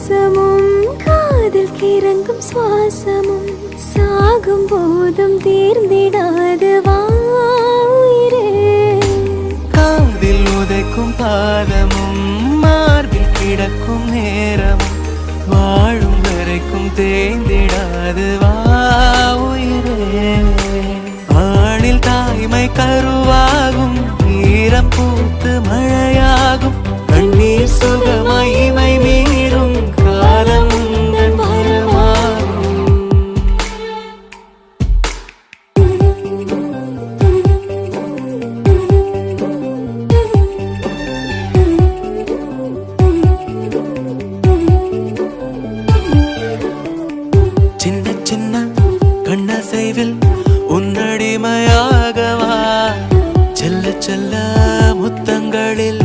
பாசமும் காதல் கிறங்கும் சுவாசமும் சாகும் போதும் தீர்ந்திடாது வாயிரே. காதில் உதைக்கும் பாதமும் மார்பில் கிடக்கும் நேரமும் வாழும் வரைக்கும் தேய்ந்திடாது வாயிரே. ஆணில் தாய்மை கருவாகும் ஈரம் பூத்து மழையாகும் கண்ணீர் சுகமாய் இமை மீறும் காலம் உந்தன் வரமாகும். சின்ன சின்ன கண்ணசைவில் உன்னடிமையாகவா செல்ல செல்ல முத்தங்களில்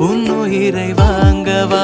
உன்னுயிரை வாங்கவா.